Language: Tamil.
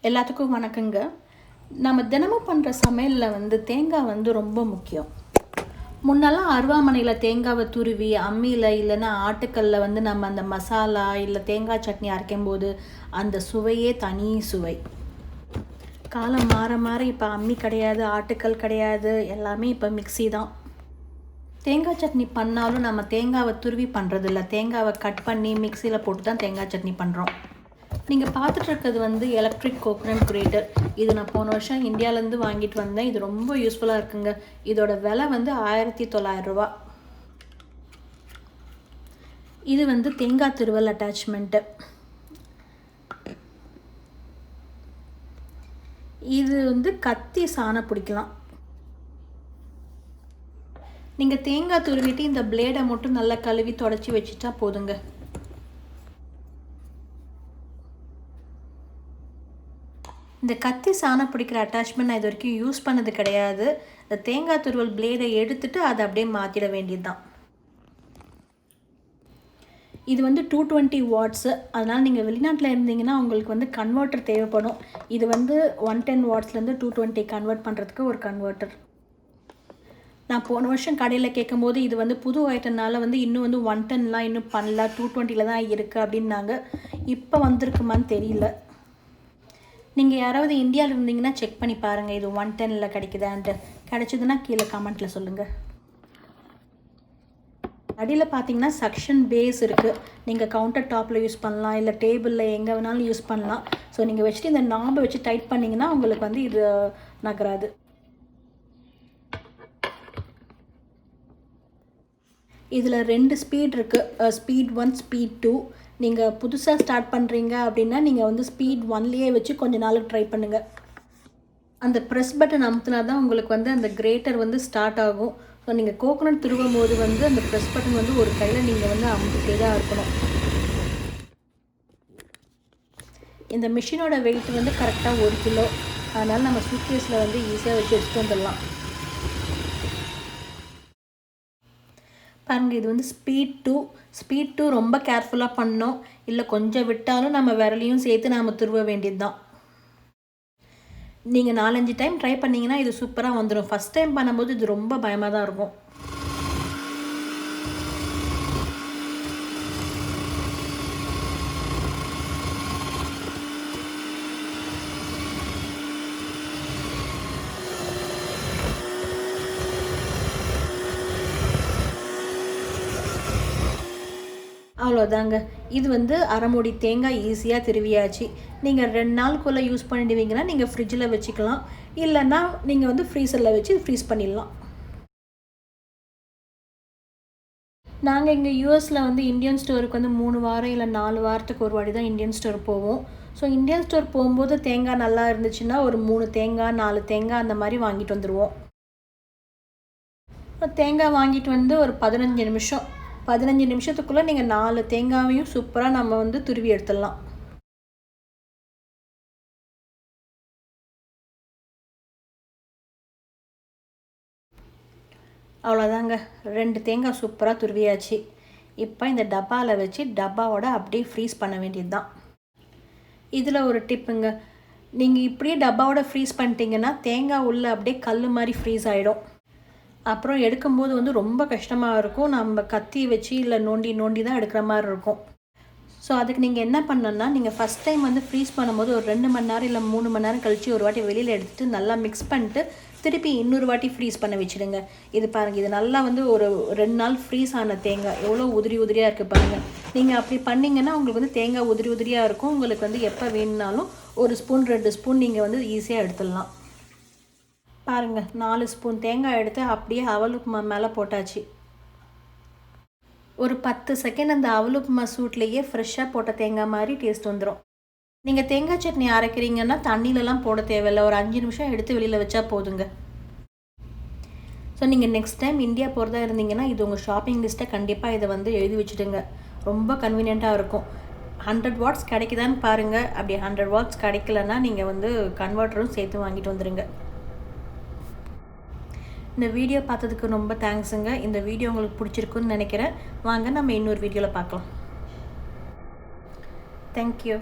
எல்லாத்துக்கும் வணக்கங்க. நம்ம தினமும் பண்ணுற சமையலில் தேங்காய் ரொம்ப முக்கியம். முன்னெல்லாம் அருவாமனையில் தேங்காவை துருவி அம்மியில் இல்லைன்னா ஆட்டுக்கல்ல நம்ம அந்த மசாலா இல்லை தேங்காய் சட்னி அரைக்கும் போது அந்த சுவையே தனி சுவை. காலம் மாற மாற இப்போ அம்மி கிடையாது, ஆட்டுக்கல் கிடையாது, எல்லாமே இப்போ மிக்ஸி தான். தேங்காய் சட்னி பண்ணாலும் நம்ம தேங்காவை துருவி பண்ணுறதில்ல, தேங்காவை கட் பண்ணி மிக்சியில் போட்டு தான் தேங்காய் சட்னி பண்ணுறோம். நீங்கள் பார்த்துட்ருக்கிறது எலக்ட்ரிக் கோகனட் கிரேட்டர். இது நான் போன வருஷம் இந்தியாவிலேருந்து வாங்கிட்டு வந்தேன். இது ரொம்ப யூஸ்ஃபுல்லாக இருக்குங்க. இதோட விலை 1900 ரூபா. இது தேங்காய் திருவல் அட்டாச்மெண்ட்டு. இது கத்தி சாண பிடிக்கலாம். நீங்கள் தேங்காய் துருவிட்டு இந்த பிளேடை மட்டும் நல்லா கழுவி தொடச்சி வச்சுட்டா போதுங்க. இந்த கத்தி சாணம் பிடிக்கிற அட்டாச்மெண்ட் நான் இது வரைக்கும் யூஸ் பண்ணது கிடையாது. இந்த தேங்காய் துருவல் பிளேடை எடுத்துட்டு அதை அப்படியே மாற்றிட வேண்டியது தான். இது 220 வாட்ஸு. அதனால் நீங்கள் வெளிநாட்டில் இருந்தீங்கன்னா உங்களுக்கு கன்வெர்ட்டர் தேவைப்படும். இது 110 வாட்ஸ்லேருந்து 220 கன்வெர்ட் பண்ணுறதுக்கு ஒரு கன்வெர்ட்டர். நான் போன வருஷம் கடையில் கேட்கும்போது இது புது ஐட்டம்னால இன்னும் 110லாம் இன்னும் பண்ணல, 220 தான் இருக்குது அப்படின்னாங்க. இப்போ வந்திருக்குமான்னு தெரியல. நீங்கள் யாராவது இந்தியாவில் இருந்தீங்கன்னா செக் பண்ணி பாருங்கள், இது 110ல் கிடைக்குதான்ட்டு. கிடைச்சதுன்னா கீழே கமெண்ட்டில் சொல்லுங்கள். அடியில் பார்த்தீங்கன்னா சக்ஷன் பேஸ் இருக்குது. நீங்கள் கவுண்டர் டாப்பில் யூஸ் பண்ணலாம், இல்லை டேபிளில் எங்கே வேணாலும் யூஸ் பண்ணலாம். ஸோ நீங்கள் வச்சுட்டு இந்த நாபை வச்சு டைட் பண்ணிங்கன்னா உங்களுக்கு இது நகராது. இதில் 2 ஸ்பீட் இருக்குது, ஸ்பீட் 1, ஸ்பீட் 2. நீங்கள் புதுசாக ஸ்டார்ட் பண்ணுறீங்க அப்படின்னா நீங்கள் ஸ்பீட் 1லேயே வச்சு கொஞ்ச நாளுக்கு ட்ரை பண்ணுங்கள். அந்த ப்ரெஸ் பட்டன் அமுத்தினா தான் உங்களுக்கு அந்த கிரேட்டர் ஸ்டார்ட் ஆகும். ஸோ நீங்கள் கோகோனட் துருவும் போது அந்த ப்ரெஸ் பட்டன் ஒரு கையில் நீங்கள் அமுத்திட்டே தான் இருக்கணும். இந்த மிஷினோட வெயிட் கரெக்டாக 1 கிலோ. அதனால் நம்ம சூட்கேஸில் ஈஸியாக வச்சு எடுத்துகிட்டு வந்துடலாம். பாருங்கள், இது ஸ்பீட் 2. ஸ்பீட் 2 ரொம்ப கேர்ஃபுல்லாக பண்ணோம். இல்லை கொஞ்சம் விட்டாலும் நம்ம விரலையும் சேர்த்து நாம் துருவ வேண்டியது தான். நீங்கள் 4-5 டைம் ட்ரை பண்ணிங்கன்னா இது சூப்பராக வந்துடும். ஃபஸ்ட் டைம் பண்ணும்போது இது ரொம்ப பயமாக தான் இருக்கும். அவ்வளோதாங்க. இது அரை மூடி தேங்காய் ஈஸியாக திருவியாச்சு. நீங்கள் 2 நாளுக்குள்ளே யூஸ் பண்ணிடுவீங்கன்னா நீங்கள் ஃப்ரிட்ஜில் வச்சுக்கலாம், இல்லைன்னா நீங்கள் ஃப்ரீசரில் வச்சு ஃப்ரீஸ் பண்ணிடலாம். நாங்கள் இங்கே யூஎஸில் இந்தியன் ஸ்டோருக்கு 3 வாரம் இல்லை 4 வாரத்துக்கு ஒரு வாட்டி தான் இந்தியன் ஸ்டோர் போவோம். ஸோ இந்தியன் ஸ்டோர் போகும்போது தேங்காய் நல்லா இருந்துச்சுன்னா ஒரு 3 தேங்காய் 4 தேங்காய் அந்த மாதிரி வாங்கிட்டு வந்துடுவோம். தேங்காய் வாங்கிட்டு ஒரு 15 நிமிஷத்துக்குள்ளே நீங்கள் 4 தேங்காயையும் சூப்பராக நம்ம துருவி எடுத்துடலாம். அவ்வளோதாங்க, 2 தேங்காய் சூப்பராக துருவியாச்சு. இப்போ இந்த டப்பாவில் வச்சு டப்பாவோட அப்படியே ஃப்ரீஸ் பண்ண வேண்டியது தான். இதில் ஒரு டிப்புங்க, நீங்கள் இப்படியே டப்பாவோட ஃப்ரீஸ் பண்ணிட்டீங்கன்னா தேங்காய் உள்ளே அப்படியே கல் மாதிரி ஃப்ரீஸ் ஆகிடும். அப்புறம் எடுக்கும்போது ரொம்ப கஷ்டமாக இருக்கும். நம்ம கத்தி வச்சு இல்லை நோண்டி தான் எடுக்கிற மாதிரி இருக்கும். ஸோ அதுக்கு நீங்கள் என்ன பண்ணணுன்னா, நீங்கள் ஃபஸ்ட் டைம் ஃப்ரீஸ் பண்ணும்போது ஒரு 2 மணி நேரம் இல்லை 3 மணி நேரம் கழித்து ஒரு வாட்டி வெளியில் எடுத்துகிட்டு நல்லா மிக்ஸ் பண்ணிட்டு திருப்பி இன்னொரு வாட்டி ஃப்ரீஸ் பண்ண வச்சுடுங்க. இது பாருங்கள், இது நல்லா ஒரு 2 நாள் ஃப்ரீஸ் ஆன தேங்காய் எவ்வளோ உதிரியாக இருக்குது பாருங்கள். நீங்கள் அப்படி பண்ணிங்கன்னா உங்களுக்கு தேங்காய் உதிரியாக இருக்கும். உங்களுக்கு எப்போ வேணுனாலும் 1 ஸ்பூன் 2 ஸ்பூன் நீங்கள் ஈஸியாக எடுத்துடலாம். பாருங்கள், 4 ஸ்பூன் தேங்காய் எடுத்து அப்படியே அவலுப்புமா மேலே போட்டாச்சு. ஒரு 10 செகண்ட் அந்த அவலுப்புமா சூட்லேயே ஃப்ரெஷ்ஷாக போட்ட தேங்காய் மாதிரி டேஸ்ட் வந்துடும். நீங்கள் தேங்காய் சட்னி அரைக்கிறீங்கன்னா தண்ணியிலலாம் போட தேவையில்லை, ஒரு 5 நிமிஷம் எடுத்து வெளியில் வச்சா போதுங்க. ஸோ நீங்கள் நெக்ஸ்ட் டைம் இந்தியா போகிறதா இருந்தீங்கன்னா இது உங்கள் ஷாப்பிங் லிஸ்ட்டை கண்டிப்பாக இதை எழுதி வச்சுடுங்க. ரொம்ப கன்வீனியண்ட்டாக இருக்கும். 100 வாட்ஸ் கிடைக்குதான்னு பாருங்கள். அப்படி 100 வாட்ஸ் கிடைக்கலன்னா நீங்கள் கன்வெர்ட்டரும் சேர்த்து வாங்கிட்டு வந்துடுங்க. இந்த வீடியோ பார்த்ததுக்கு ரொம்ப தேங்க்ஸுங்க. இந்த வீடியோ உங்களுக்கு பிடிச்சிருக்குன்னு நினைக்கிறேன். வாங்க நம்ம இன்னொரு வீடியோவில் பார்க்கலாம். தேங்க்யூ.